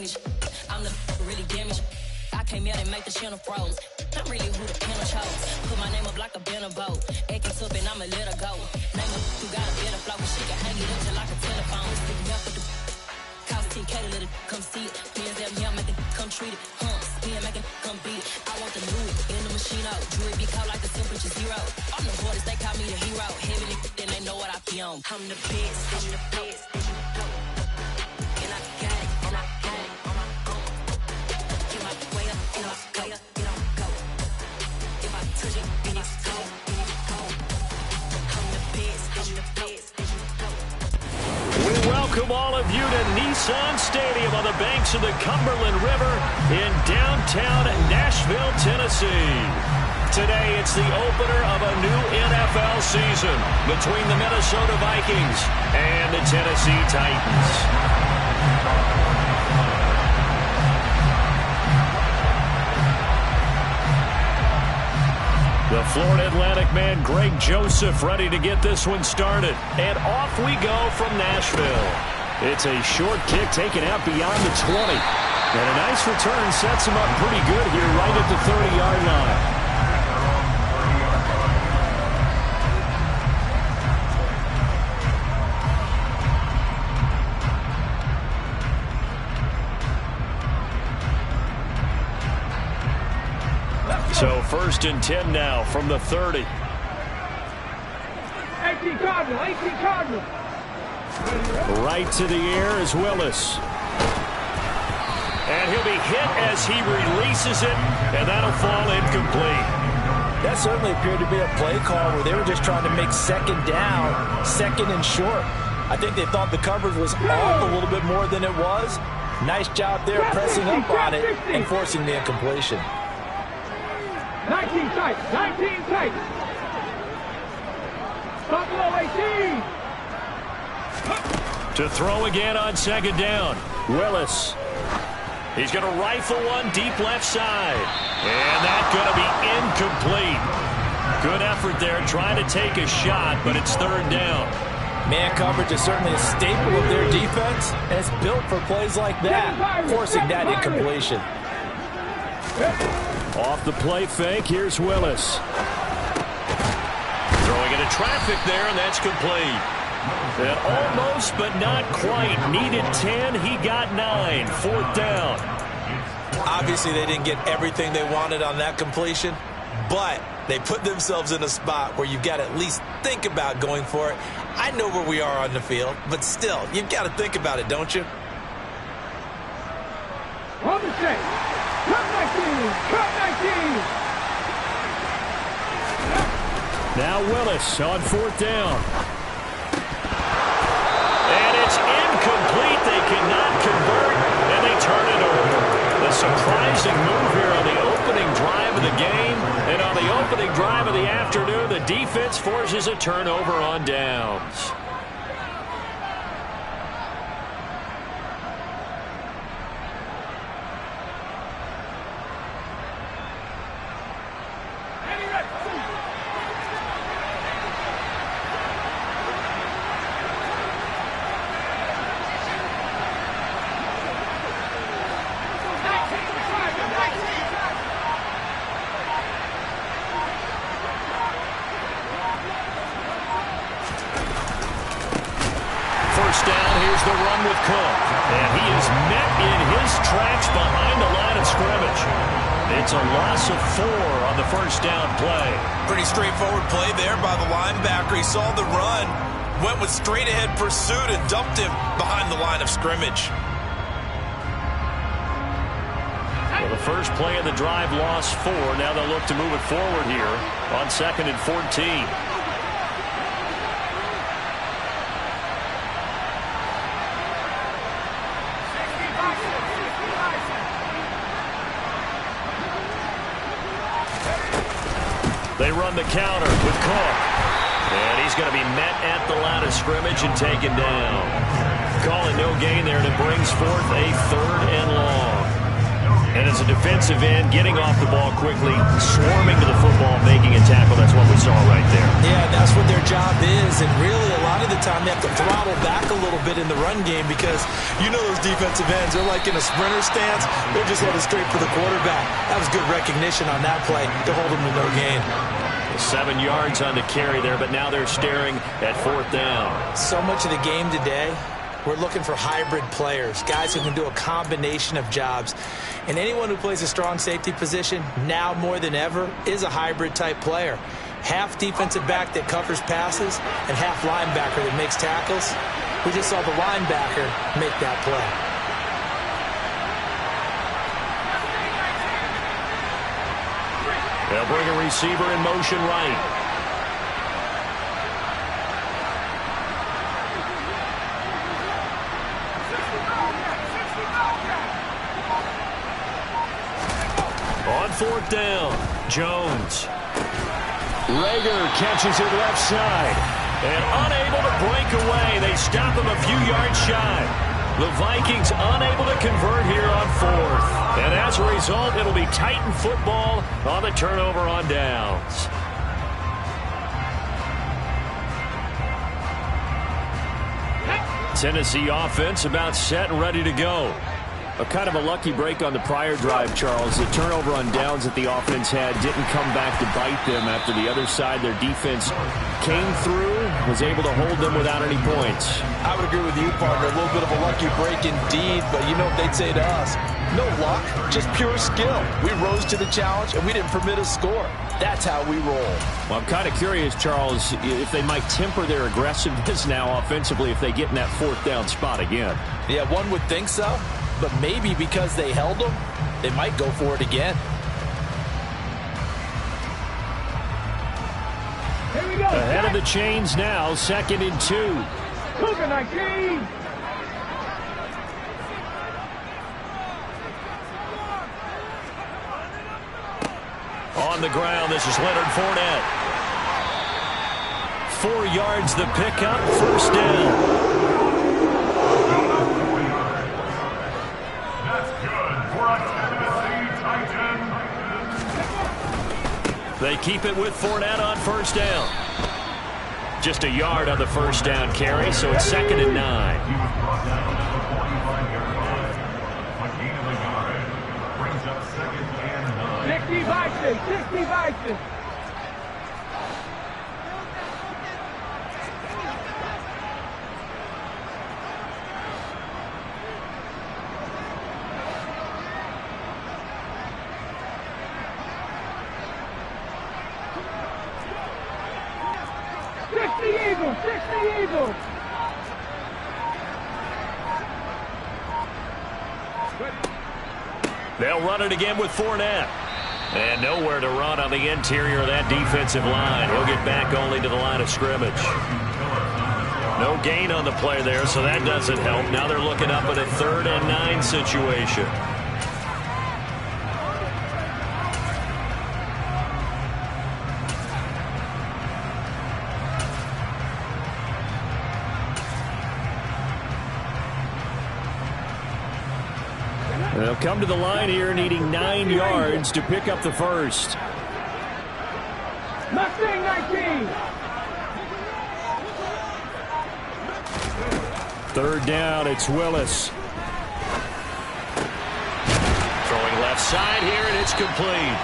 damage. I'm the really damaged. I came out and make the channel froze. I'm really who the panel chose. Put my name up like a banner boat. Acting up and I'ma let her go. Name her who got a better flow. She can hang it up just like a telephone. Stick me up with the cost 10K to let it come see it. Hands up, yeah, make it come treat it. Spin, make it come beat it. I want the new in the machine out. Jewelry be caught like the temperature zero. I'm the hardest, they call me the hero. Heavily, then they know what I be on. I'm the best, I'm the best. And I got it, and I got it on my own. Get my way up, and I go, and I go. If I touch it, then it's cold, then it's cold. I'm the best, I'm the best. We welcome all of you to Nissan Stadium on the banks of the Cumberland River in downtown Nashville, Tennessee. Today, it's the opener of a new NFL season between the Minnesota Vikings and the Tennessee Titans. The Florida Atlantic man, Greg Joseph, ready to get this one started. And off we go from Nashville. It's a short kick taken out beyond the 20. And a nice return sets him up pretty good here right at the 30-yard line. So 1st and 10 now from the 30. 18 Cardinal, 18 Cardinal. Right to the air is Willis. And he'll be hit as he releases it, and that'll fall incomplete. That certainly appeared to be a play call where they were just trying to make second down, second and short. I think they thought the coverage was off a little bit more than it was. Nice job there pressing up on it and forcing the incompletion. 19 tight, 19 tight. Buffalo 18. To throw again on second down. Willis. He's going to rifle one deep left side. And that's going to be incomplete. Good effort there trying to take a shot, but it's 3rd down. Man coverage is certainly a staple of their defense, and it's built for plays like that, forcing that incompletion. Off the play fake, here's Willis. Throwing into traffic there, and that's complete. And almost, but not quite. Needed 10, he got 9. 4th down. Obviously, they didn't get everything they wanted on that completion, but they put themselves in a spot where you've got to at least think about going for it. I know where we are on the field, but still, you've got to think about it, don't you? On the state. Cut 19! Cut 19! Now Willis on 4th down. And it's incomplete. They cannot convert, and they turn it over. A surprising move here on the opening drive of the game. And on the opening drive of the afternoon, the defense forces a turnover on downs. First down, here's the run with Cook. And he is met in his tracks behind the line of scrimmage. It's a loss of 4 on the first down play. Pretty straightforward play there by the linebacker. He saw the run, went with straight-ahead pursuit, and dumped him behind the line of scrimmage. Well, the first play of the drive lost 4. Now they'll look to move it forward here on 2nd and 14. They run the counter with Cook. And he's going to be met at the line of scrimmage and taken down. Calling no gain there, and it brings forth a 3rd and long. And as a defensive end, getting off the ball quickly, swarming to the football, making a tackle. That's what we saw right there. Yeah, that's what their job is. And really, a lot of the time, they have to throttle back a little bit in the run game because you know those defensive ends, they're like in a sprinter stance. They're just headed straight for the quarterback. That was good recognition on that play to hold them to no gain. 7 yards on the carry there, but now they're staring at 4th down. So much of the game today, we're looking for hybrid players, guys who can do a combination of jobs. And anyone who plays a strong safety position, now more than ever, is a hybrid-type player. Half defensive back that covers passes and half linebacker that makes tackles. We just saw the linebacker make that play. They'll bring a receiver in motion right. On 4th down, Jones. Rager catches it left side. And unable to break away. They stop him a few yards shy. The Vikings unable to convert here on 4th. And as a result, it'll be Titan football on the turnover on downs. Tennessee offense about set and ready to go. A kind of a lucky break on the prior drive, Charles. The turnover on downs that the offense had didn't come back to bite them after the other side. Their defense came through, was able to hold them without any points. I would agree with you, partner. A little bit of a lucky break indeed, but you know what they'd say to us? No luck, just pure skill. We rose to the challenge, and we didn't permit a score. That's how we roll. Well, I'm kind of curious, Charles, if they might temper their aggressiveness now offensively if they get in that 4th down spot again. Yeah, one would think so. But maybe because they held them, they might go for it again. Here we go. Ahead of the chains now, 2nd and 2. Cougar 19. On the ground, this is Leonard Fournette. 4 yards the pickup, 1st down. They keep it with Fournette on 1st down. Just a yard on the 1st down carry, so it's 2nd and 9. 60 Vikings, 60 Vikings. They'll run it again with Fournette. And nowhere to run on the interior of that defensive line. He'll get back only to the line of scrimmage. No gain on the play there, so that doesn't help. Now they're looking up at a 3rd and 9 situation. They'll come to the line here needing 9 yards to pick up the 1st. Mustang 19. 3rd down, it's Willis. Throwing left side here, and it's complete.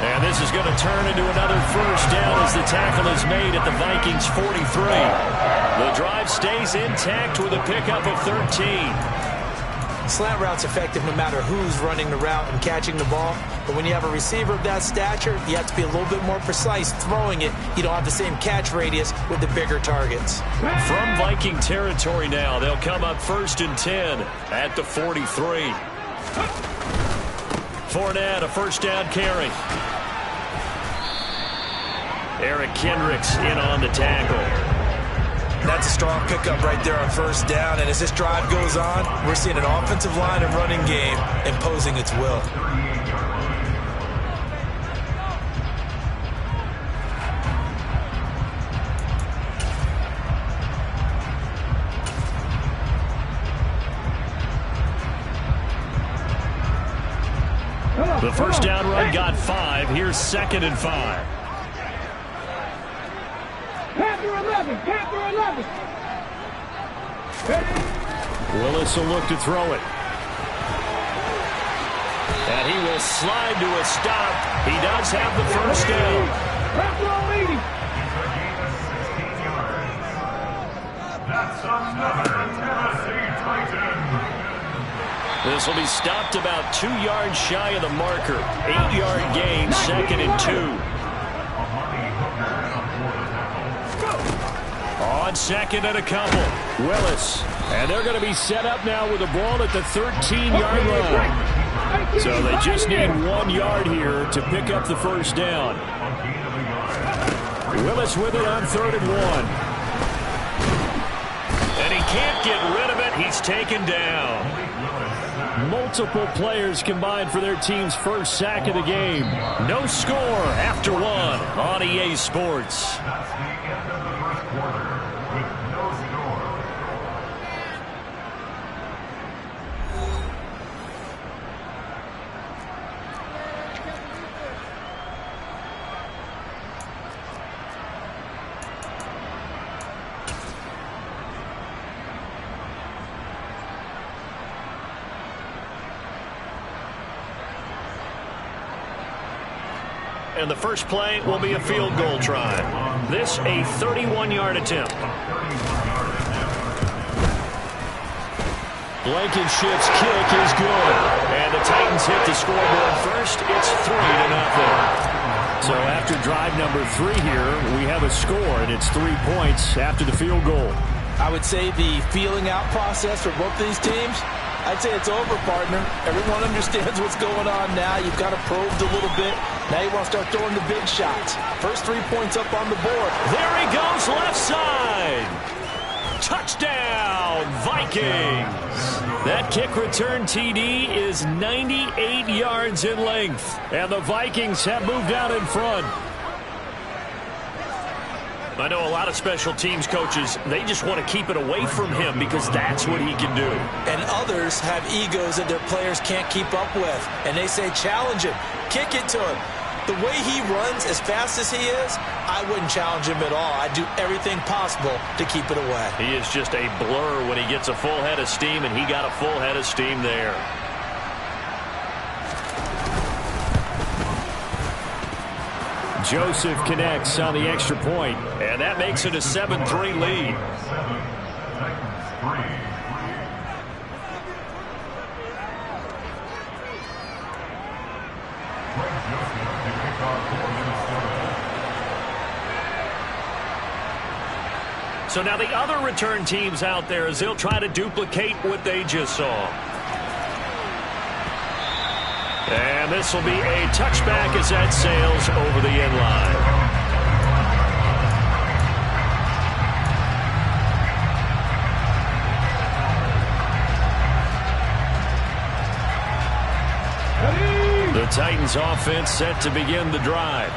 And this is going to turn into another 1st down as the tackle is made at the Vikings 43. The drive stays intact with a pickup of 13. Slant route's effective no matter who's running the route and catching the ball. But when you have a receiver of that stature, you have to be a little bit more precise throwing it. You don't have the same catch radius with the bigger targets. From Viking territory now, they'll come up 1st and 10 at the 43. Fournette, a 1st down carry. Eric Kendricks in on the tackle. That's a strong pickup right there on 1st down. And as this drive goes on, we're seeing an offensive line and running game imposing its will. The first down run got 5. Here's 2nd and 5. Panther 11. Panther 11. Willis will look to throw it. And he will slide to a stop. He does have the first down. Panther 80. That's another Tennessee Titan. This will be stopped about 2 yards shy of the marker. 8-yard gain, 2nd and 2. On 2nd and a couple, Willis. And they're going to be set up now with the ball at the 13-yard line. So they just need 1 yard here to pick up the first down. Willis with it on 3rd and 1. And he can't get rid of it. He's taken down. Multiple players combined for their team's first sack of the game. No score after 1 on EA Sports. That's the end of the first quarter with no score. And the first play will be a field goal try. This a 31-yard attempt. Blankenship's kick is good. And the Titans hit the scoreboard first. It's 3-0. So after drive number 3 here, we have a score, and it's 3 points after the field goal. I would say the feeling out process for both these teams, I'd say it's over, partner. Everyone understands what's going on now. You've kind of probed a little bit. Now you want to start throwing the big shots. First 3 points up on the board. There he goes, left side. Touchdown, Vikings. That kick return TD is 98 yards in length. And the Vikings have moved out in front. I know a lot of special teams coaches, they just want to keep it away from him because that's what he can do. And others have egos that their players can't keep up with. And they say, challenge him, kick it to him. The way he runs as fast as he is, I wouldn't challenge him at all. I'd do everything possible to keep it away. He is just a blur when he gets a full head of steam, and he got a full head of steam there. Joseph connects on the extra point, and that makes it a 7-3 lead. So now the other return teams out there as they'll try to duplicate what they just saw. And this will be a touchback as that sails over the end line. The Titans offense set to begin the drive.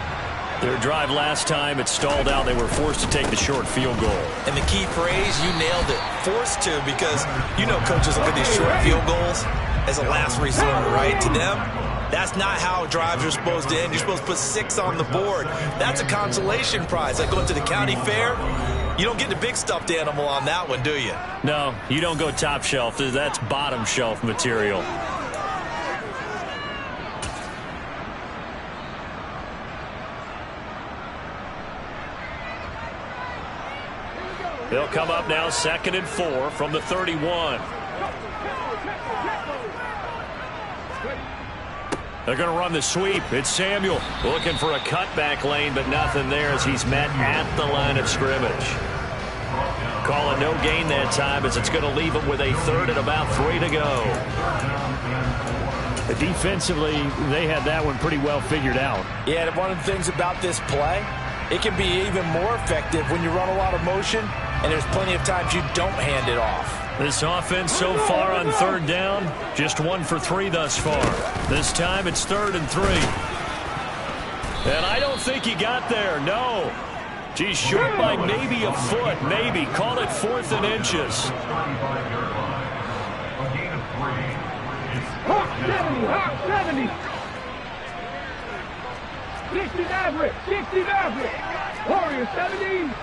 Their drive last time, it stalled out. They were forced to take the short field goal. And the key phrase, you nailed it. Forced to, because you know coaches look at these short field goals as a last resort, right? To them, that's not how drives are supposed to end. You're supposed to put 6 on the board. That's a consolation prize. Like going to the county fair, you don't get the big stuffed animal on that one, do you? No, you don't go top shelf. That's bottom shelf material. They'll come up now 2nd and 4 from the 31. They're going to run the sweep. It's Samuel looking for a cutback lane, but nothing there as he's met at the line of scrimmage. Call it no gain that time as it's going to leave him with a 3rd and about 3 to go. Defensively, they had that one pretty well figured out. Yeah, and one of the things about this play, it can be even more effective when you run a lot of motion and there's plenty of times you don't hand it off. This offense so far on 3rd down, just 1 for 3 thus far. This time it's 3rd and 3. And I don't think he got there, no. He's short by maybe a foot, maybe. Call it 4th and inches. Hawk 70, Hawk 70. 60 Warriors 17.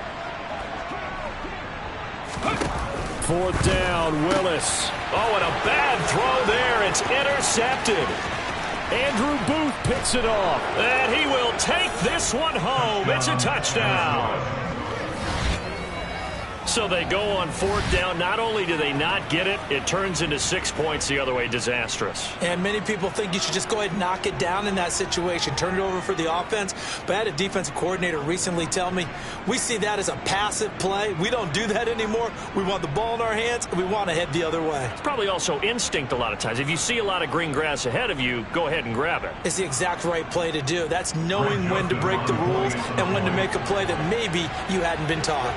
Fourth down, Willis. Oh, and a bad throw there. It's intercepted. Andrew Booth picks it off. And he will take this one home. It's a touchdown. So they go on fourth down. Not only do they not get it, it turns into 6 points the other way. Disastrous. And many people think you should just go ahead and knock it down in that situation. Turn it over for the offense. But I had a defensive coordinator recently tell me, we see that as a passive play. We don't do that anymore. We want the ball in our hands, and we want to head the other way. It's probably also instinct a lot of times. If you see a lot of green grass ahead of you, go ahead and grab it. It's the exact right play to do. That's knowing when to break the rules and when to make a play that maybe you hadn't been taught.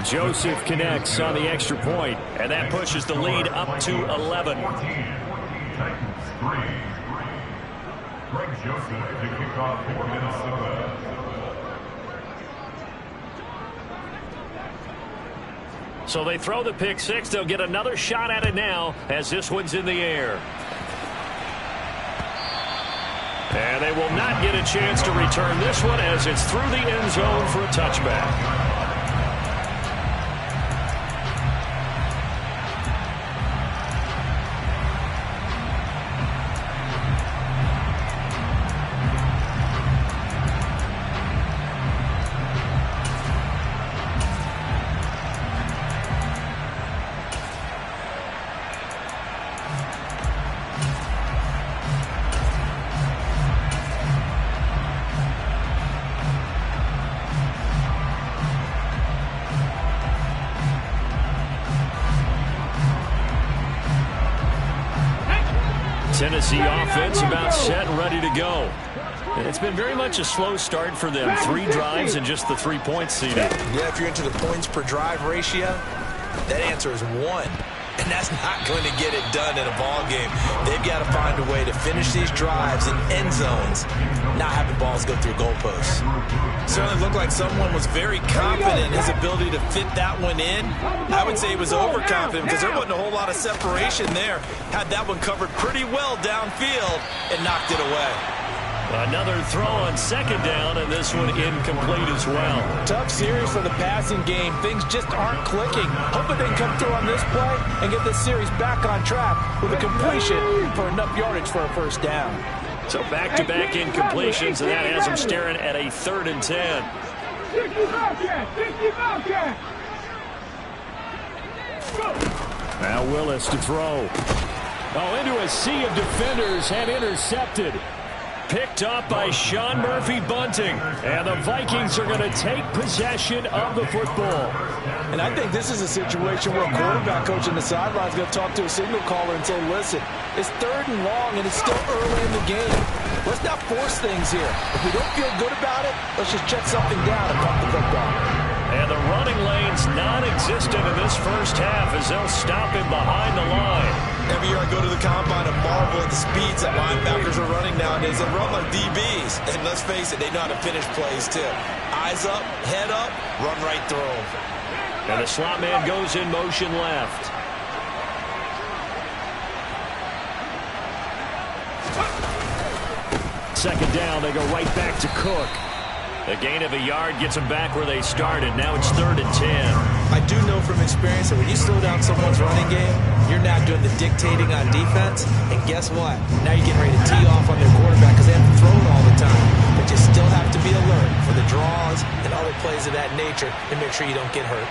Joseph connects on the extra point, and that pushes the lead up to 11. Titans 3. Greg Joseph to kick off for Minnesota. So they throw the pick six. They'll get another shot at it now as this one's in the air. And they will not get a chance to return this one as it's through the end zone for a touchback. Tennessee offense about set and ready to go. It's been very much a slow start for them. 3 drives and just the 3 points seeded. Yeah, if you're into the points per drive ratio, that answer is 1. And that's not going to get it done in a ball game. They've got to find a way to finish these drives in end zones, not having balls go through goalposts. Certainly looked like someone was very confident in his ability to fit that one in. I would say he was overconfident because there wasn't a whole lot of separation there. Had that one covered pretty well downfield and knocked it away. Another throw on second down, and this one incomplete as well. Tough series for the passing game. Things just aren't clicking. Hoping they can come through on this play and get this series back on track with a completion for enough yardage for a first down. So back-to-back incompletions, and that has them staring at a 3rd and 10. 60 Bobcats. Now Willis to throw. Oh, into a sea of defenders and intercepted. Picked up by Sean Murphy-Bunting. And the Vikings are going to take possession of the football. And I think this is a situation where a quarterback coach in the sideline is going to talk to a signal caller and say, listen, it's 3rd and long and it's still early in the game. Let's not force things here. If we don't feel good about it, let's just check something down and pump the football. And the running lane's non-existent in this first half as they'll stop him behind the line. Every year I go to the combine and marvel at the speeds that linebackers are running nowadays. They run like DBs. And let's face it, they know how to finish plays too. Eyes up, head up, run right through them. And the slot man goes in motion left. Second down, they go right back to Cook. A gain of a yard gets them back where they started. Now it's 3rd and 10. I do know from experience that when you slow down someone's running game, you're not doing the dictating on defense. And guess what? Now you're getting ready to tee off on their quarterback because they haven't thrown all the time. But you still have to be alert for the draws and other plays of that nature and make sure you don't get hurt.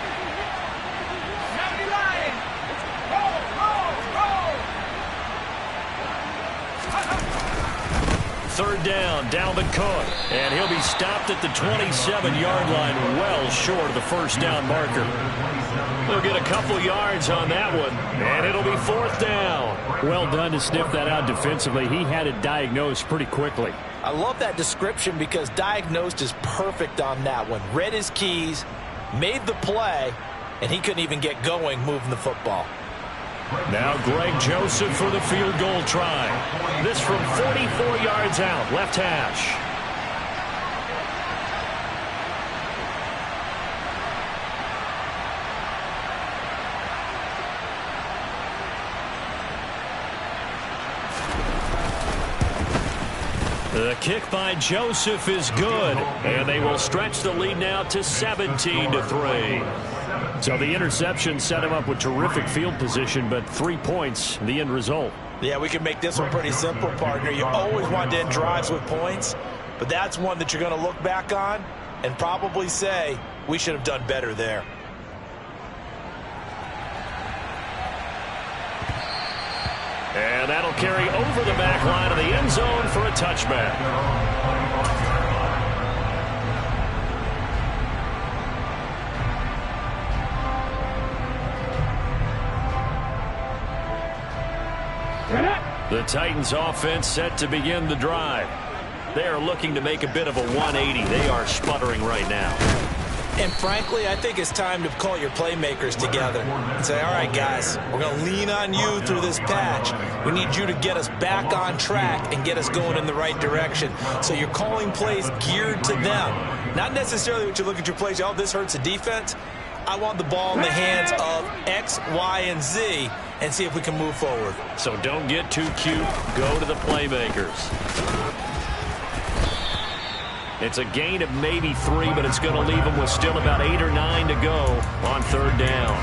Third down, Dalvin Cook. And he'll be stopped at the 27-yard line, well short of the first down marker. They'll get a couple yards on that one, and it'll be 4th down. Well done to sniff that out defensively. He had it diagnosed pretty quickly. I love that description because diagnosed is perfect on that one. Read his keys, made the play, and he couldn't even get going moving the football. Now Greg Joseph for the field goal try. This from 44 yards out, left hash. The kick by Joseph is good, and they will stretch the lead now to 17-3. So the interception set him up with terrific field position, but 3 points, the end result. Yeah, we can make this one pretty simple, partner. You always want to end drives with points, but that's one that you're going to look back on and probably say, we should have done better there. And that'll carry over the back line of the end zone for a touchback. The Titans offense set to begin the drive. They are looking to make a bit of a 180. They are sputtering right now. And frankly, I think it's time to call your playmakers together and say, all right, guys, we're going to lean on you through this patch. We need you to get us back on track and get us going in the right direction. So you're calling plays geared to them. Not necessarily what you look at your plays, oh, this hurts the defense. I want the ball in the hands of X, Y, and Z and see if we can move forward. So don't get too cute. Go to the playmakers. It's a gain of maybe 3, but it's going to leave them with still about 8 or 9 to go on third down.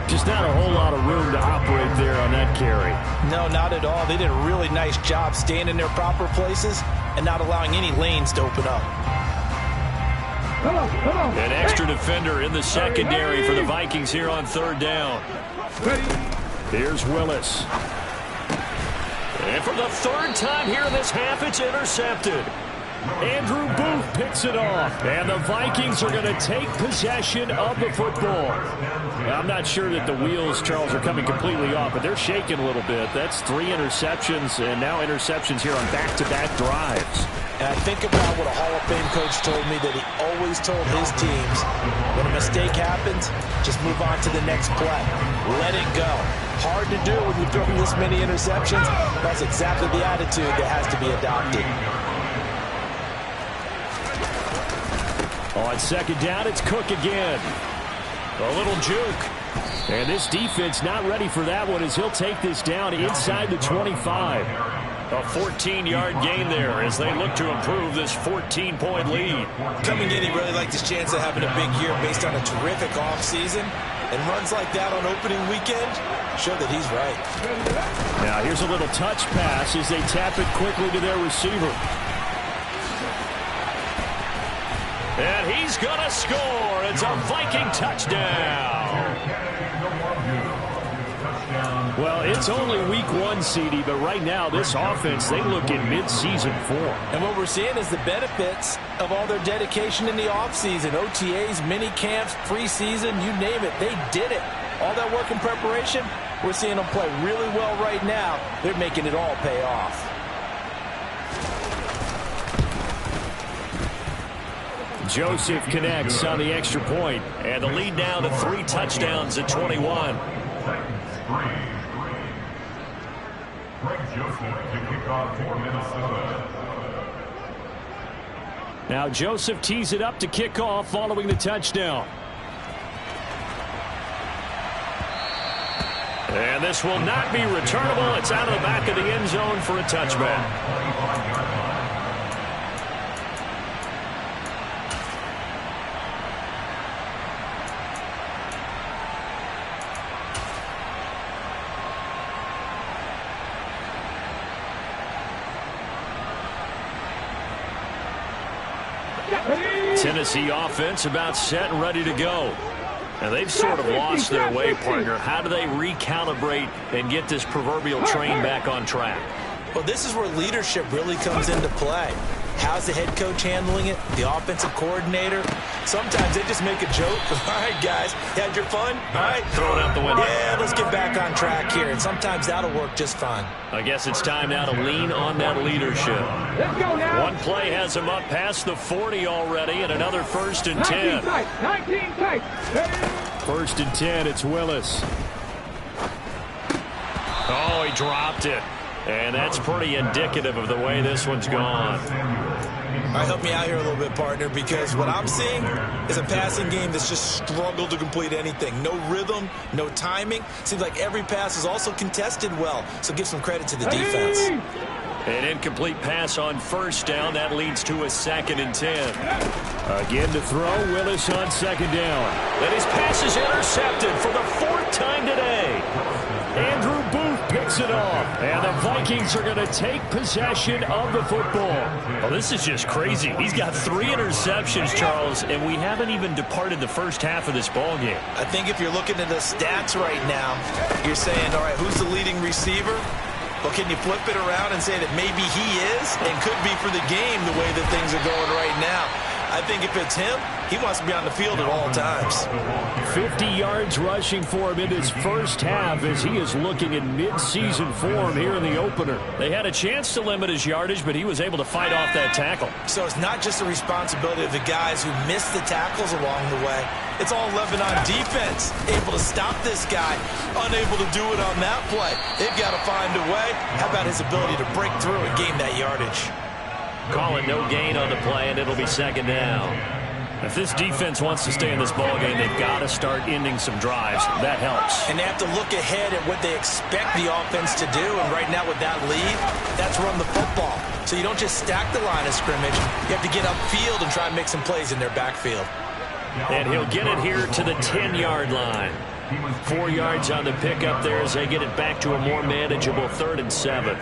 Just not a whole lot of room to operate there on that carry. No, not at all. They did a really nice job staying in their proper places and not allowing any lanes to open up. An extra defender in the secondary for the Vikings here on third down. Here's Willis. And for the third time here in this half, it's intercepted. Andrew Booth picks it off, and the Vikings are going to take possession of the football. I'm not sure that the wheels, Charles, are coming completely off, but they're shaking a little bit. That's 3 interceptions, and now interceptions here on back-to-back drives. And I think about what a Hall of Fame coach told me, that he always told his teams, when a mistake happens, just move on to the next play. Let it go. Hard to do when you throw this many interceptions. That's exactly the attitude that has to be adopted. On second down, it's Cook again. A little juke. And this defense not ready for that one as he'll take this down inside the 25. A 14-yard gain there as they look to improve this 14-point lead. Coming in, he really liked his chance of having a big year based on a terrific offseason. And runs like that on opening weekend show that he's right. Now here's a little touch pass as they tap it quickly to their receiver. And he's going to score. It's a Viking touchdown. Well, it's only week 1, CD, but right now this offense, they look in mid-season form. And what we're seeing is the benefits of all their dedication in the offseason. OTAs, mini camps, preseason, you name it. They did it. All that work and preparation, we're seeing them play really well right now. They're making it all pay off. Joseph connects on the extra point, and the lead now to 3 touchdowns at 21. Greg Joseph to kick off for Minnesota. Now Joseph tees it up to kick off following the touchdown. And this will not be returnable. It's out of the back of the end zone for a touchback. Tennessee offense about set and ready to go. And they've sort of lost their way, partner. How do they recalibrate and get this proverbial train back on track? Well, this is where leadership really comes into play. How's the head coach handling it? The offensive coordinator? Sometimes they just make a joke. All right, guys, you had your fun? All right. Throw it out the window. Yeah, let's get back on track here. And sometimes that'll work just fine. I guess it's time now to lean on that leadership. Let's go now. One play has him up past the 40 already, and another 1st and 10. 19 tight. 1st and 10, it's Willis. Oh, he dropped it. And that's pretty indicative of the way this one's gone. All right, help me out here a little bit, partner, because what I'm seeing is a passing game that's just struggled to complete anything. No rhythm, no timing. Seems like every pass is also contested well, so give some credit to the defense. An incomplete pass on first down. That leads to a 2nd and 10. Again to throw. Willis on second down. And his pass is intercepted for the 4th time today. Andrew Booth picks it off. And the Vikings are going to take possession of the football. Well, this is just crazy. He's got 3 interceptions, Charles, and we haven't even departed the first half of this ballgame. I think if you're looking at the stats right now, you're saying, all right, who's the leading receiver? Well, can you flip it around and say that maybe he is and could be for the game the way that things are going right now? I think if it's him, he wants to be on the field at all times. 50 yards rushing for him in his first half as he is looking in mid-season form here in the opener. They had a chance to limit his yardage, but he was able to fight off that tackle. So it's not just the responsibility of the guys who missed the tackles along the way. It's all Lebanon defense, able to stop this guy, unable to do it on that play. They've got to find a way. How about his ability to break through and gain that yardage? Call it no gain on the play, and it'll be 2nd down. If this defense wants to stay in this ballgame, they've got to start ending some drives. That helps. And they have to look ahead at what they expect the offense to do. And right now with that lead, that's run the football. So you don't just stack the line of scrimmage. You have to get upfield and try and make some plays in their backfield. And he'll get it here to the 10-yard line. 4 yards on the pickup there as they get it back to a more manageable 3rd and 7.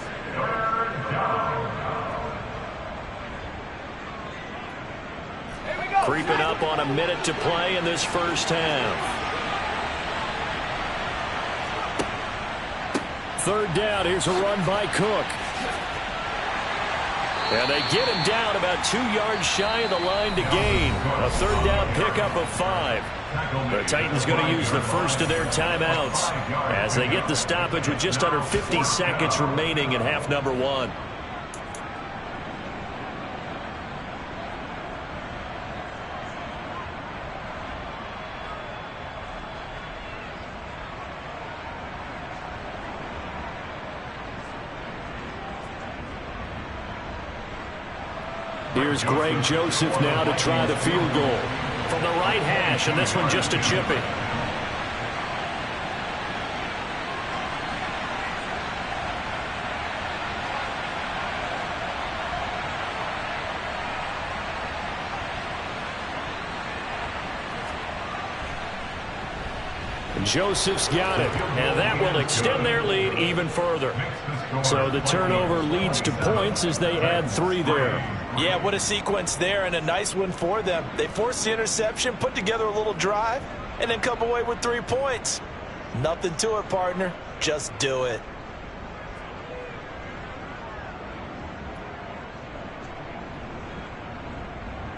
Creeping up on a minute to play in this first half. 3rd down. Here's a run by Cook. And they get him down about 2 yards shy of the line to gain. A 3rd down pickup of 5. The Titans going to use the first of their timeouts as they get the stoppage with just under 50 seconds remaining in half number 1. Here's Greg Joseph now to try the field goal. From the right hash, and this one just a chipping. Joseph's got it, and that will extend their lead even further. So the turnover leads to points as they add 3 there. Yeah, what a sequence there, and a nice one for them. They forced the interception, put together a little drive, and then come away with 3 points. Nothing to it, partner. Just do it.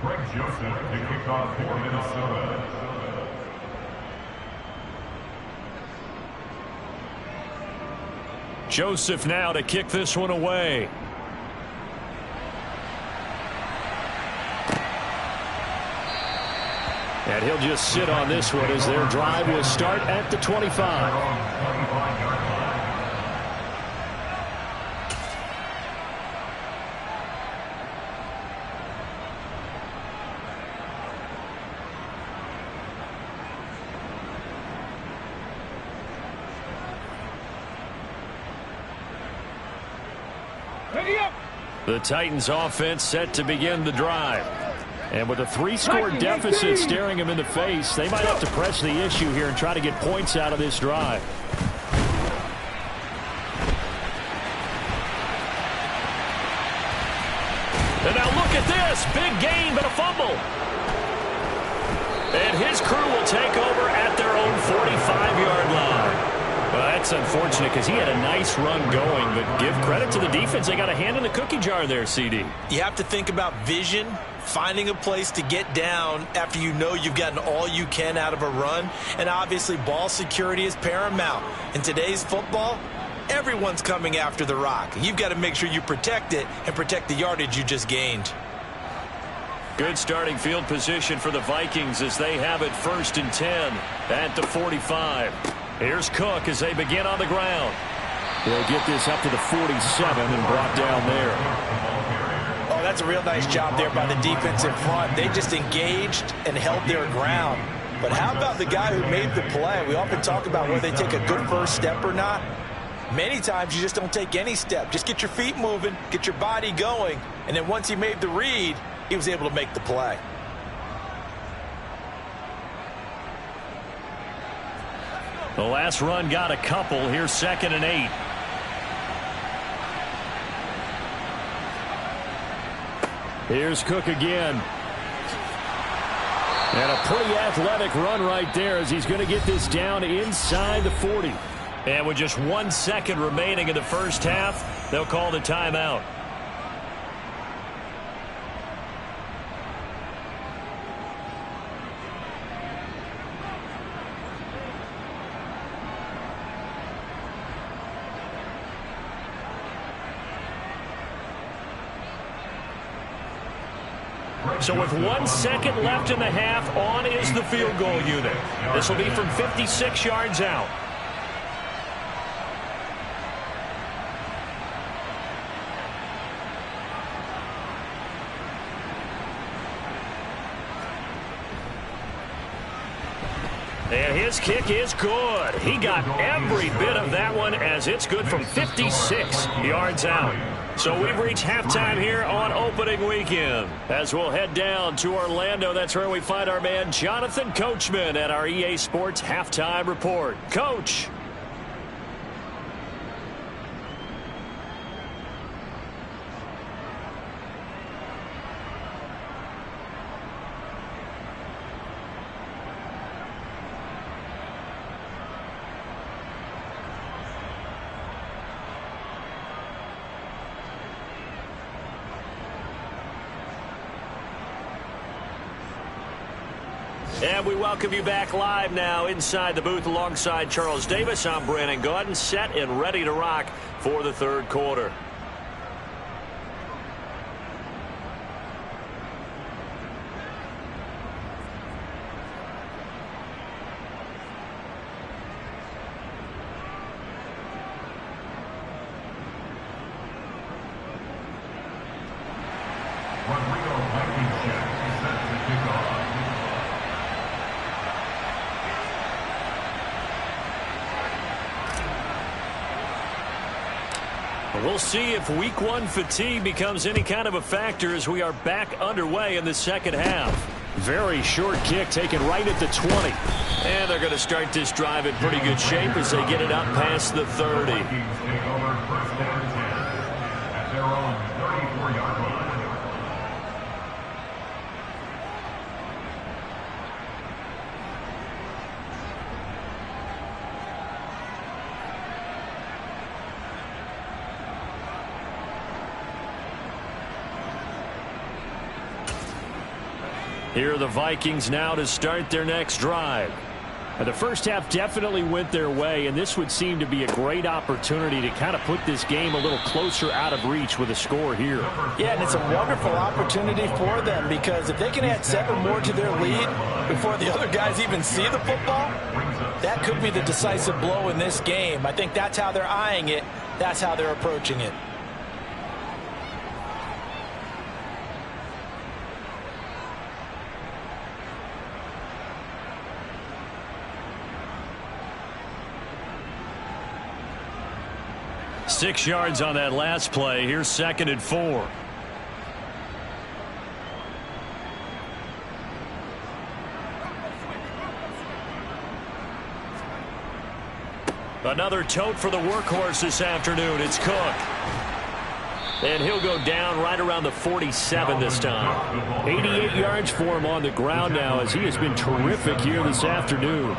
Greg Joseph to kick off for Minnesota. Joseph now to kick this one away. And he'll just sit on this one as their drive will start at the 25. The Titans offense set to begin the drive. And with a 3-score deficit staring them in the face, they might have to press the issue here and try to get points out of this drive. And now look at this. Big gain, but a fumble. And his crew will take over at their own 45-yard line. Well, that's unfortunate because he had a nice run going, but give credit to the defense. They got a hand in the cookie jar there, CD. You have to think about vision, finding a place to get down after you know you've gotten all you can out of a run, and obviously ball security is paramount. In today's football, everyone's coming after the rock. You've got to make sure you protect it and protect the yardage you just gained. Good starting field position for the Vikings as they have it 1st and 10 at the 45. Here's Cook as they begin on the ground. They'll get this up to the 47 and brought down there. Oh, that's a real nice job there by the defense in front. They just engaged and held their ground. But how about the guy who made the play? We often talk about whether they take a good first step or not. Many times you just don't take any step. Just get your feet moving, get your body going, and then once he made the read, he was able to make the play. The last run got a couple. Here's 2nd and 8. Here's Cook again. And a pretty athletic run right there as he's going to get this down inside the 40. And with just 1 second remaining in the first half, they'll call the timeout. So with 1 second left in the half, on is the field goal unit. This will be from 56 yards out. And his kick is good. He got every bit of that one as it's good from 56 yards out. So we've reached halftime here on opening weekend. As we'll head down to Orlando, that's where we find our man Jonathan Coachman at our EA Sports Halftime Report. Coach. And we welcome you back live now inside the booth alongside Charles Davis. I'm Brandon Gaudin, set and ready to rock for the third quarter. We'll see if week one fatigue becomes any kind of a factor as we are back underway in the second half. Very short kick taken right at the 20. And they're going to start this drive in pretty good shape as they get it up past the 30. At their own 34-yard line. Here are the Vikings now to start their next drive. The first half definitely went their way, and this would seem to be a great opportunity to kind of put this game a little closer out of reach with a score here. Yeah, and it's a wonderful opportunity for them because if they can add 7 more to their lead before the other guys even see the football, that could be the decisive blow in this game. I think that's how they're eyeing it. That's how they're approaching it. Six yards on that last play. Here's 2nd and 4. Another tote for the workhorse this afternoon. It's Cook. And he'll go down right around the 47 this time. 88 yards for him on the ground now as he has been terrific here this afternoon.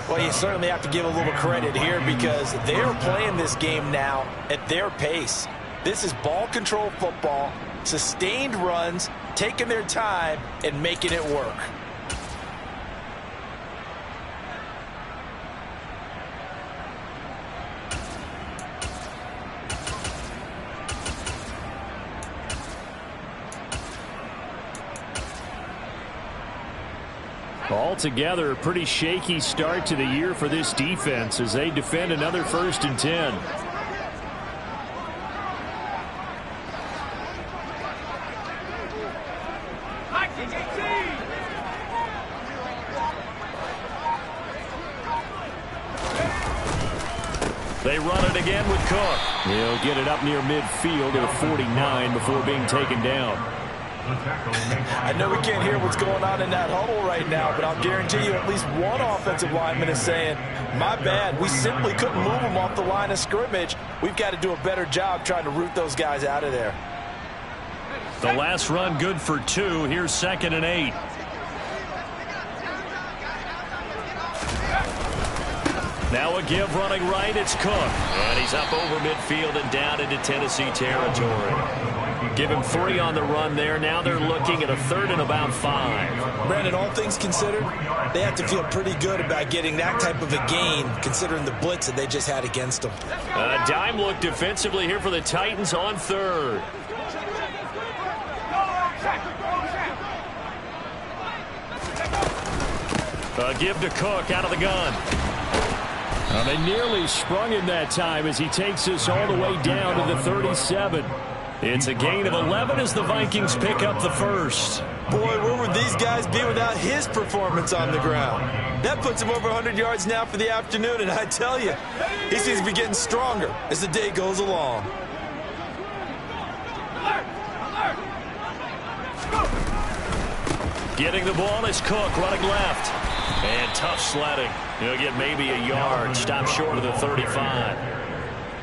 Well, you certainly have to give a little credit here because they're playing this game now at their pace. This is ball control football, sustained runs, taking their time and making it work. Altogether, a pretty shaky start to the year for this defense as they defend another 1st and 10. They run it again with Cook. He'll get it up near midfield at 49 before being taken down. I know we can't hear what's going on in that huddle right now, but I'll guarantee you at least one offensive lineman is saying, my bad, we simply couldn't move them off the line of scrimmage. We've got to do a better job trying to root those guys out of there. The last run good for 2. Here's 2nd and 8. Now a give running right, it's Cook. And he's up over midfield and down into Tennessee territory. Give him 3 on the run there. Now they're looking at a 3rd and about 5. Brandon, all things considered, they have to feel pretty good about getting that type of a gain, considering the blitz that they just had against them. A dime look defensively here for the Titans on 3rd. A give to Cook out of the gun. They nearly sprung him that time as he takes us all the way down to the 37. It's a gain of 11 as the Vikings pick up the first. Boy, where would these guys be without his performance on the ground? That puts him over 100 yards now for the afternoon, and I tell you, he seems to be getting stronger as the day goes along. Getting the ball is Cook running left. And tough sledding. He'll get maybe a yard. Stop short of the 35.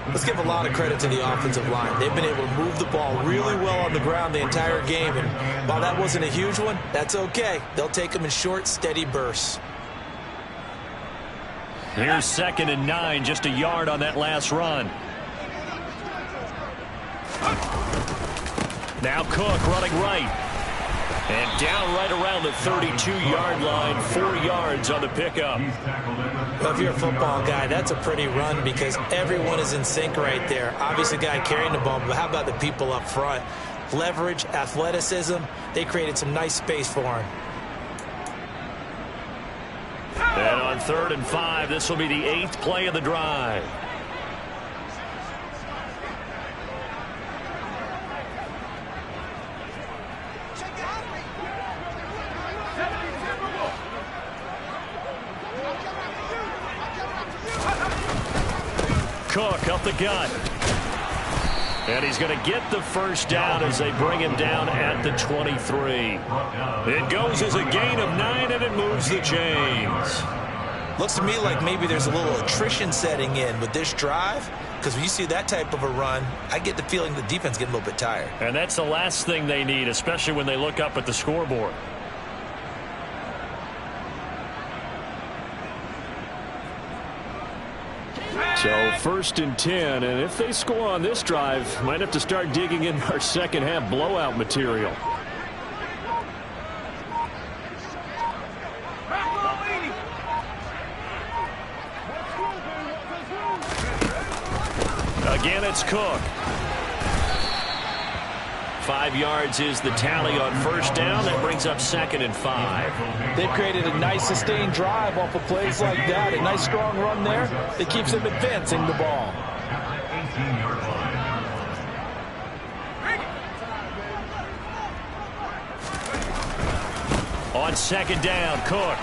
Let's give a lot of credit to the offensive line. They've been able to move the ball really well on the ground the entire game. And while that wasn't a huge one, that's okay. They'll take them in short, steady bursts. Here's 2nd and 9. Just a yard on that last run. Now Cook running right. And down right around the 32-yard line, 4 yards on the pickup. Well, if you're a football guy, that's a pretty run because everyone is in sync right there. Obviously, the guy carrying the ball, but how about the people up front? Leverage, athleticism, they created some nice space for him. And on 3rd and 5, this will be the 8th play of the drive. Cook up the gut. And he's going to get the first down as they bring him down at the 23. It goes as a gain of 9, and it moves the chains. Looks to me like maybe there's a little attrition setting in with this drive, because when you see that type of a run, I get the feeling the defense getting a little bit tired. And that's the last thing they need, especially when they look up at the scoreboard. So 1st and 10, and if they score on this drive, might have to start digging in our second half blowout material. Again, it's Cook. 5 yards is the tally on first down. That brings up 2nd and 5. They've created a nice sustained drive off of plays like that. A nice strong run there that keeps them advancing the ball. On 2nd down, Cook.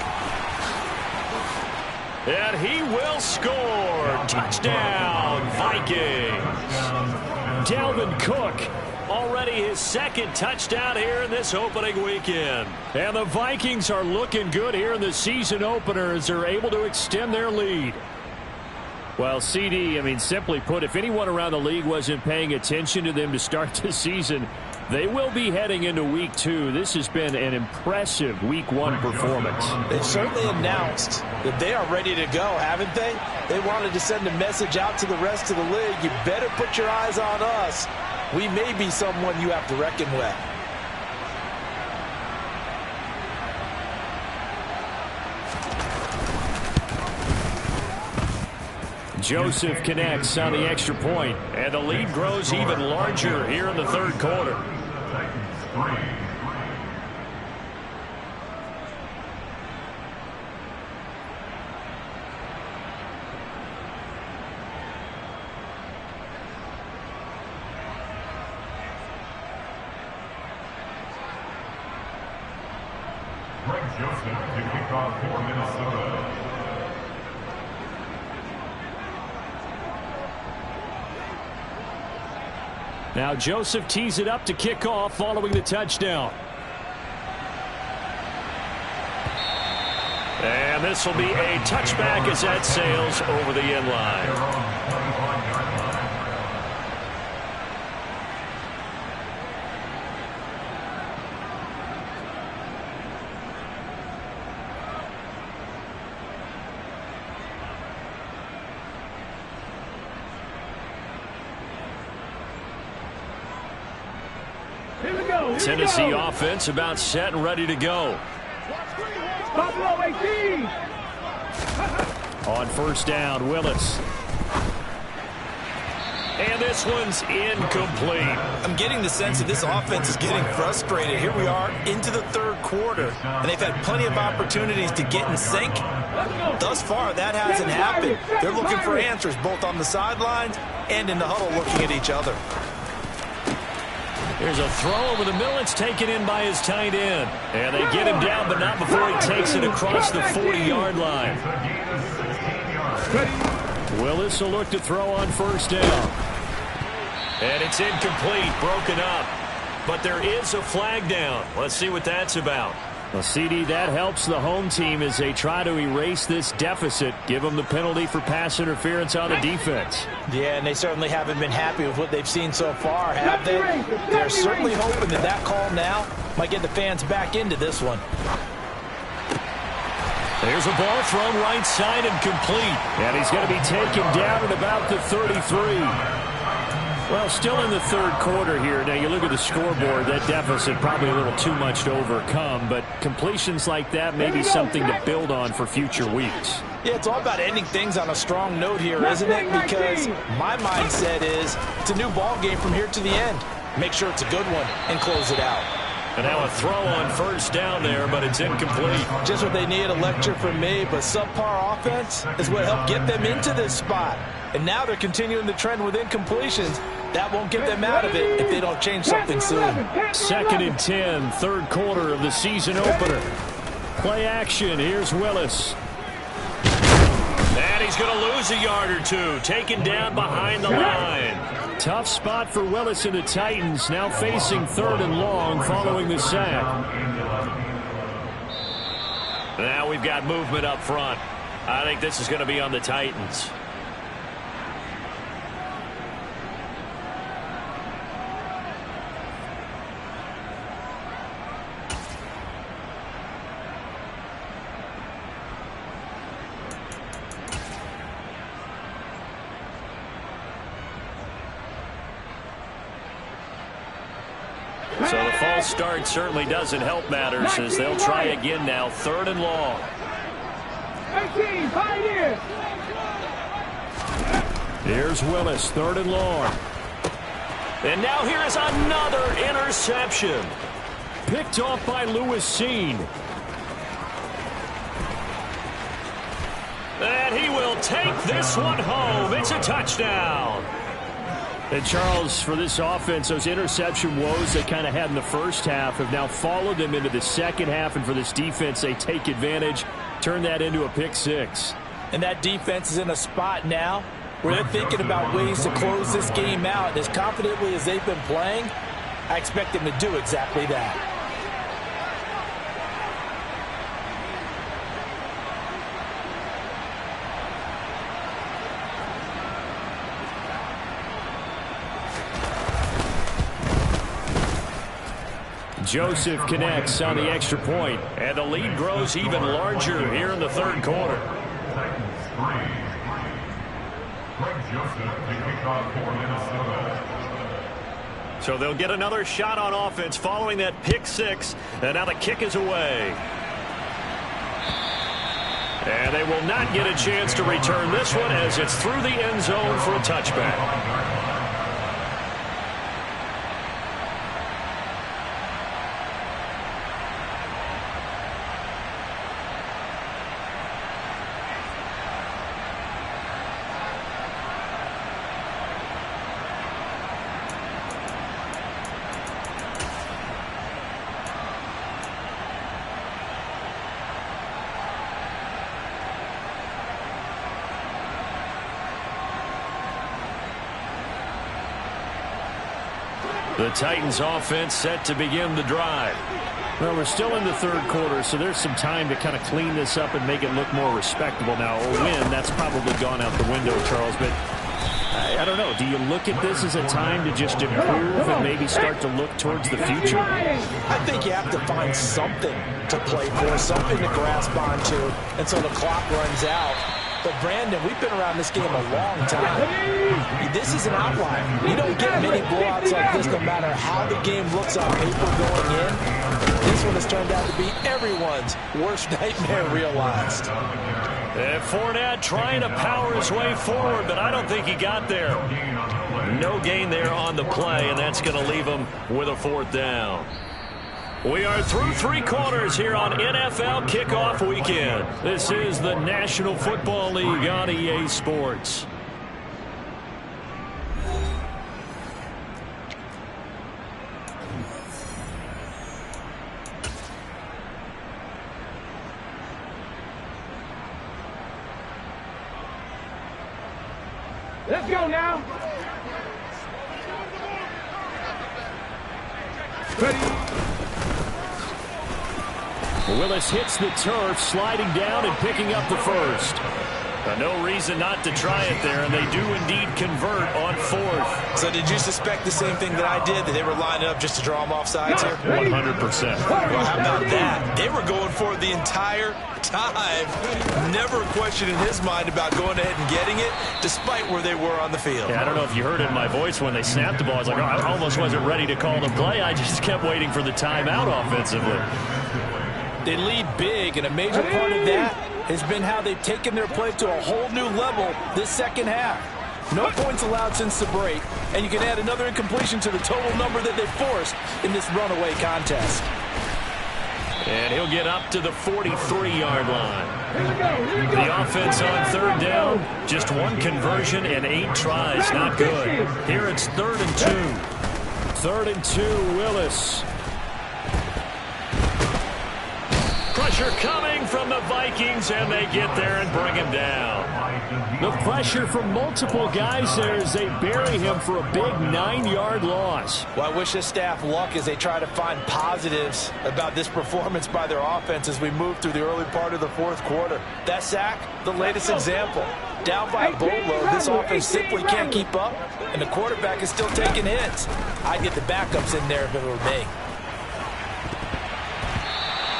And he will score. Touchdown, Vikings. Dalvin Cook. Already his 2nd touchdown here in this opening weekend. And the Vikings are looking good here in the season opener as they're able to extend their lead. Well, CD, I mean, simply put, if anyone around the league wasn't paying attention to them to start the season, they will be heading into week 2. This has been an impressive week 1 performance. They've certainly announced that they are ready to go, haven't they? They wanted to send a message out to the rest of the league. You better put your eyes on us. We may be someone you have to reckon with. Joseph connects on the extra point, and the lead grows even larger here in the 3rd quarter. Joseph to kick off for Minnesota. Now Joseph tees it up to kick off following the touchdown. And this will be a touchback as that sails over the end line. Tennessee offense about set and ready to go. Buffalo 18. On first down, Willis. And this one's incomplete. I'm getting the sense that this offense is getting frustrated. Here we are into the third quarter, and they've had plenty of opportunities to get in sync. Thus far, that hasn't happened. They're looking for answers both on the sidelines and in the huddle looking at each other. Here's a throw over the middle. It's taken in by his tight end. And they get him down, but not before he takes it across the 40-yard line. Willis will look to throw on first down. And it's incomplete, broken up. But there is a flag down. Let's see what that's about. Well, CD, that helps the home team as they try to erase this deficit. Give them the penalty for pass interference on the defense. Yeah, and they certainly haven't been happy with what they've seen so far, have they? They're certainly hoping that that call now might get the fans back into this one. There's a ball thrown right side and complete. And he's going to be taken down at about the 33. Well, still in the third quarter here. Now, you look at the scoreboard, that deficit probably a little too much to overcome, but completions like that may be something to build on for future weeks. Yeah, it's all about ending things on a strong note here, isn't it? Because my mindset is it's a new ball game from here to the end. Make sure it's a good one and close it out. And now a throw on first down there, but it's incomplete. Just what they needed, a lecture from me, but subpar offense is what helped get them into this spot. And now they're continuing the trend with incompletions. That won't get them out of it if they don't change something soon. Second and 10, third quarter of the season opener. Play action. Here's Willis. And he's going to lose a yard or two. Taken down behind the line. Tough spot for Willis and the Titans. Now facing third and long following the sack. Now we've got movement up front. I think this is going to be on the Titans. So the false start certainly doesn't help matters as they'll try again now. Third and long. 18, Pioneers. Here's Willis, third and long. And now here is another interception. Picked off by Lewis Seen. And he will take this one home. It's a touchdown. And Charles, for this offense, those interception woes they kind of had in the first half have now followed them into the second half. And for this defense, they take advantage, turn that into a pick six. And that defense is in a spot now where they're thinking about ways to close this game out. And as confidently as they've been playing, I expect them to do exactly that. Joseph connects on the extra point, and the lead grows even larger here in the third quarter. So they'll get another shot on offense following that pick six, and now the kick is away. And they will not get a chance to return this one as it's through the end zone for a touchback. The Titans offense set to begin the drive. Well, we're still in the third quarter, so there's some time to kind of clean this up and make it look more respectable. Now, a win, that's probably gone out the window, Charles, but I don't know. Do you look at this as a time to just improve and maybe start to look towards the future? I think you have to find something to play for, something to grasp onto until the clock runs out. But, Brandon, we've been around this game a long time. This is an outlier. You don't get many blowouts like this no matter how the game looks on paper going in. This one has turned out to be everyone's worst nightmare realized. And Fournette trying to power his way forward, but I don't think he got there. No gain there on the play, and that's going to leave him with a fourth down. We are through three quarters here on NFL Kickoff Weekend. This is the National Football League on EA Sports. Let's go now. Ready. Willis hits the turf, sliding down and picking up the first. No reason not to try it there, and they do indeed convert on fourth. So did you suspect the same thing that I did, that they were lining up just to draw them off sides here? 100%. Well, how about that? They were going for it the entire time. Never a question in his mind about going ahead and getting it, despite where they were on the field. Yeah, I don't know if you heard it in my voice when they snapped the ball. I was like, oh, I almost wasn't ready to call the play. I just kept waiting for the timeout offensively. They lead big, and a major part of that has been how they've taken their play to a whole new level this second half. No points allowed since the break, and you can add another incompletion to the total number that they forced in this runaway contest. And he'll get up to the 43-yard line. The offense on third down, just one conversion and 8 tries. Not good. Here it's 3rd and 2. 3rd and 2, Willis. Pressure coming from the Vikings, and they get there and bring him down. The pressure from multiple guys there as they bury him for a big 9-yard loss. Well, I wish this staff luck as they try to find positives about this performance by their offense as we move through the early part of the fourth quarter. That sack, the latest example. Down by a boatload, this offense simply can't keep up, and the quarterback is still taking hits. I'd get the backups in there if it were me.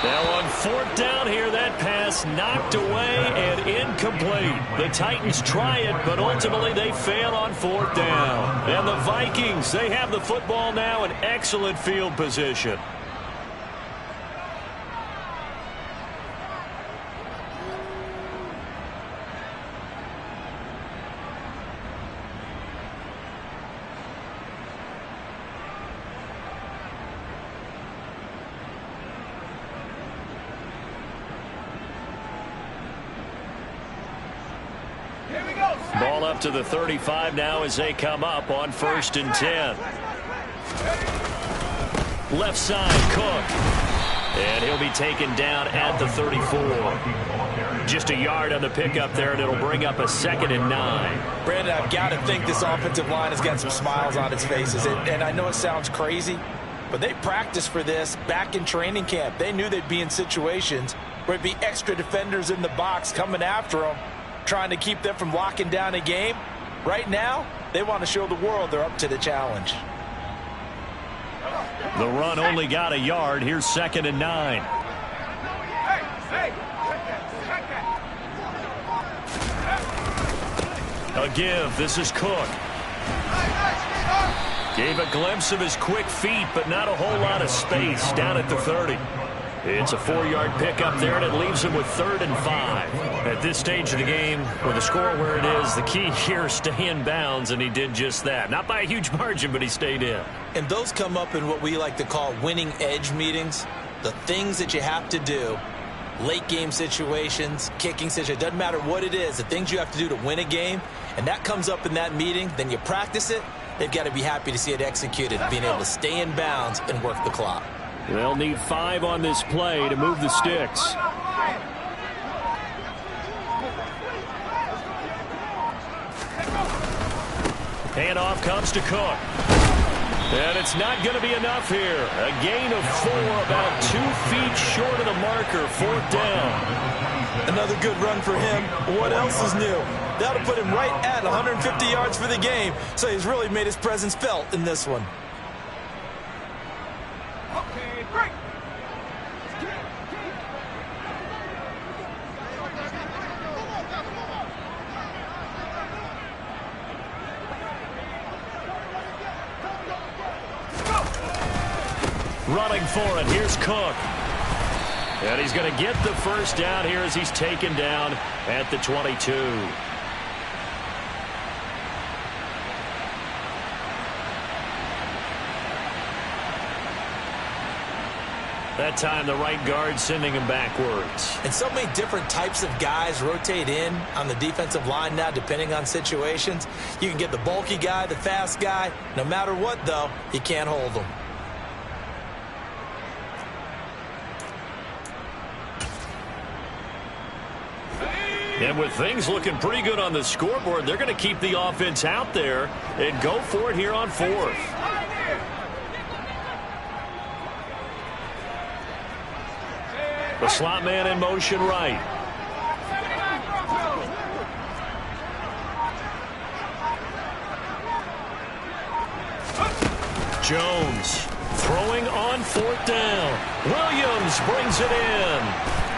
Now on 4th down here, that pass knocked away and incomplete. The Titans try it, but ultimately they fail on 4th down. And the Vikings, they have the football now in excellent field position. Ball up to the 35 now as they come up on 1st and 10. Left side, Cook. And he'll be taken down at the 34. Just a yard on the pickup there, and it'll bring up a 2nd and 9. Brandon, I've got to think this offensive line has got some smiles on its faces. And I know it sounds crazy, but they practiced for this back in training camp. They knew they'd be in situations where it'd be extra defenders in the box coming after them, trying to keep them from locking down a game. Right now, they want to show the world they're up to the challenge. The run only got a yard. Here's 2nd and 9. A give. This is Cook. Gave a glimpse of his quick feet, but not a whole lot of space down at the 30. It's a 4-yard pickup there, and it leaves him with 3rd and 5. At this stage of the game, with the score where it is, the key here is stay in bounds, and he did just that. Not by a huge margin, but he stayed in. And those come up in what we like to call winning edge meetings. The things that you have to do, late game situations, kicking situations, doesn't matter what it is, the things you have to do to win a game, and that comes up in that meeting, then you practice it, they've got to be happy to see it executed, being able to stay in bounds and work the clock. They'll need 5 on this play to move the sticks. Handoff comes to Cook. And it's not going to be enough here. A gain of 4, about 2 feet short of the marker. 4th down. Another good run for him. What else is new? That'll put him right at 150 yards for the game. So he's really made his presence felt in this one. Okay, break. Running for it. Here's Cook. And he's going to get the first down here as he's taken down at the 22. That time the right guard sending him backwards. And so many different types of guys rotate in on the defensive line now depending on situations. You can get the bulky guy, the fast guy. No matter what, though, you can't hold them. And with things looking pretty good on the scoreboard, they're going to keep the offense out there and go for it here on 4th. The slot man in motion right. Jones throwing on 4th down. Williams brings it in.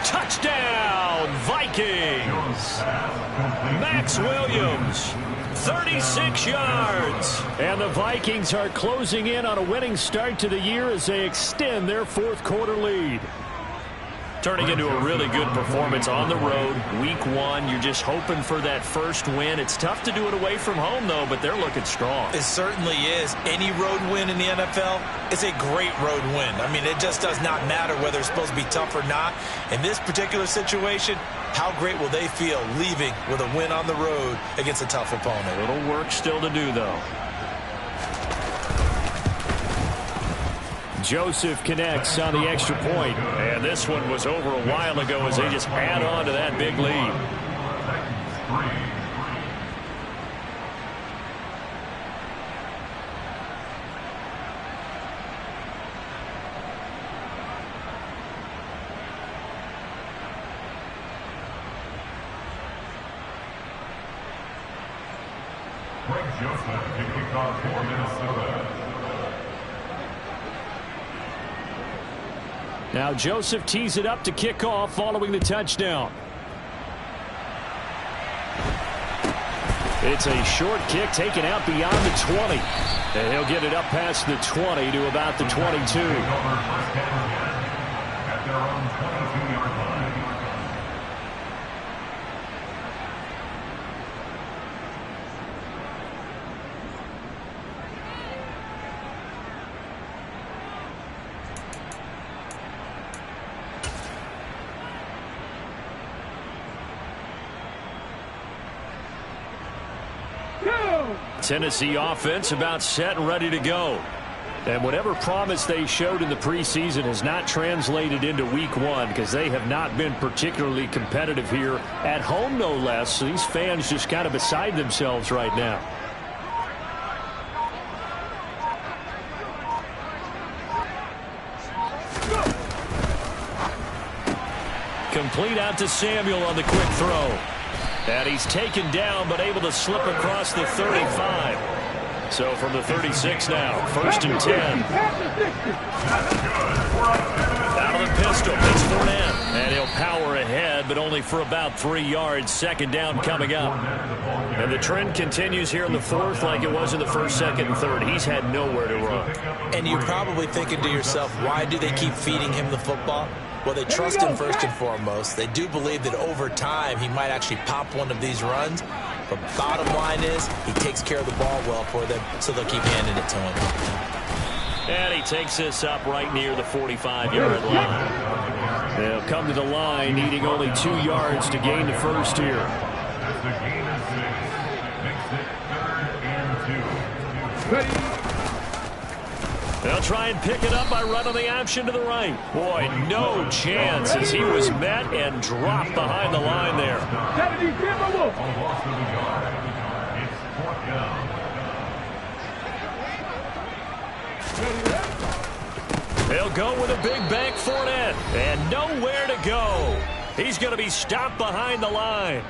Touchdown, Vikings. Max Williams, 36 yards. And the Vikings are closing in on a winning start to the year as they extend their 4th quarter lead. Turning into a really good performance on the road. Week 1, you're just hoping for that first win. It's tough to do it away from home, though, but they're looking strong. It certainly is. Any road win in the NFL is a great road win. I mean, it just does not matter whether it's supposed to be tough or not. In this particular situation, how great will they feel leaving with a win on the road against a tough opponent? A little work still to do, though. Joseph connects on the extra point. And this one was over a while ago as they just add on to that big lead. Joseph to kick off for Minnesota. Now Joseph tees it up to kick off following the touchdown. It's a short kick taken out beyond the 20. And he'll get it up past the 20 to about the 22. At their own 22-yard line. Tennessee offense about set and ready to go. And whatever promise they showed in the preseason has not translated into week 1 because they have not been particularly competitive here at home, no less. So these fans just kind of beside themselves right now. Complete out to Samuel on the quick throw. And he's taken down, but able to slip across the 35. So from the 36 now, 1st and 10. Out of the pistol, it's Fournette. And he'll power ahead, but only for about 3 yards. 2nd down coming up. And the trend continues here in the 4th like it was in the 1st, 2nd, and 3rd. He's had nowhere to run. And you're probably thinking to yourself, why do they keep feeding him the football? Well, they trust him first and foremost. They do believe that over time he might actually pop one of these runs. But bottom line is he takes care of the ball well for them, so they'll keep handing it to him. And he takes this up right near the 45-yard line. They'll come to the line needing only 2 yards to gain the first here. As the gain is 6, makes it 3rd and 2. Ready. They'll try and pick it up by running the option to the right. Boy, no chance as he was met and dropped behind the line there. On loss of the yard, it's 4th down. He'll go with a big bank Fournette, and nowhere to go. He's going to be stopped behind the line.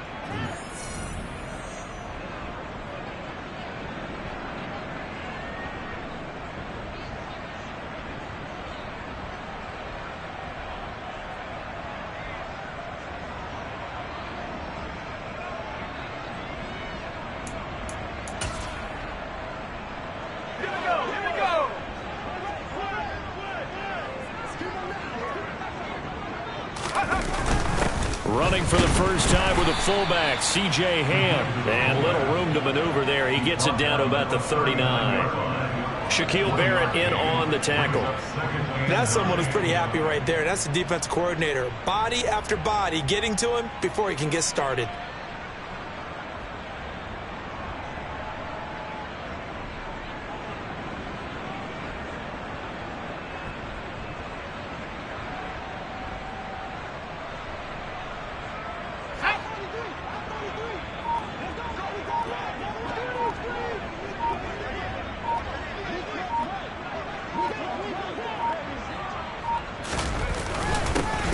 Running for the first time with a fullback, C.J. Ham. And little room to maneuver there. He gets it down to about the 39. Shaquille Barrett in on the tackle. That's someone who's pretty happy right there. That's the defense coordinator. Body after body getting to him before he can get started.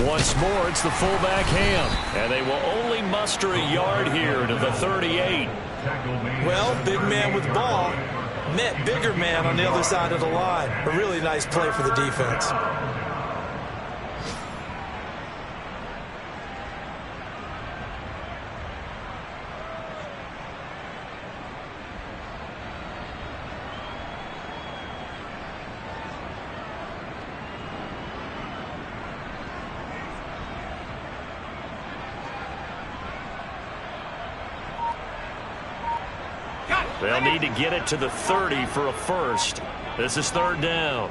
Once more, it's the fullback Ham. And they will only muster a yard here to the 38. Well, big man with ball met bigger man on the other side of the line. A really nice play for the defense. They'll need to get it to the 30 for a first. This is third down.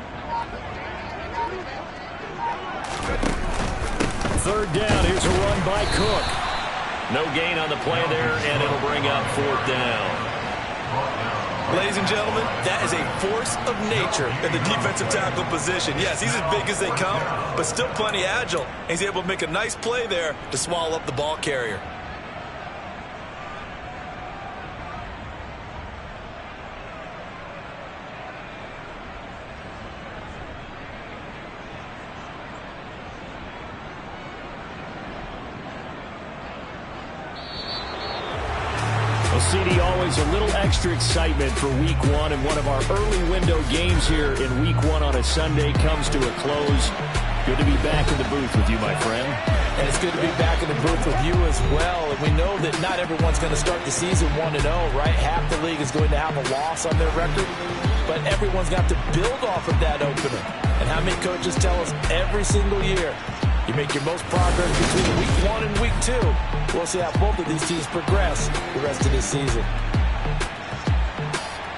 Third down. Here's a run by Cook. No gain on the play there, and it'll bring up fourth down. Ladies and gentlemen, that is a force of nature in the defensive tackle position. Yes, he's as big as they come, but still plenty agile. He's able to make a nice play there to swallow up the ball carrier. CD, always a little extra excitement for week one, and one of our early window games here in week one on a Sunday comes to a close. Good to be back in the booth with you, my friend. And it's good to be back in the booth with you as well. And we know that not everyone's going to start the season 1-0, right? Half the league is going to have a loss on their record, but everyone's got to build off of that opener. And how many coaches tell us every single year, you make your most progress between week 1 and week 2. We'll see how both of these teams progress the rest of this season.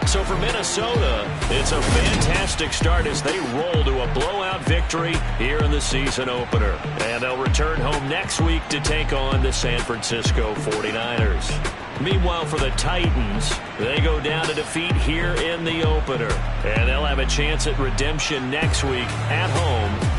So for Minnesota, it's a fantastic start as they roll to a blowout victory here in the season opener. And they'll return home next week to take on the San Francisco 49ers. Meanwhile, for the Titans, they go down to defeat here in the opener. And they'll have a chance at redemption next week at home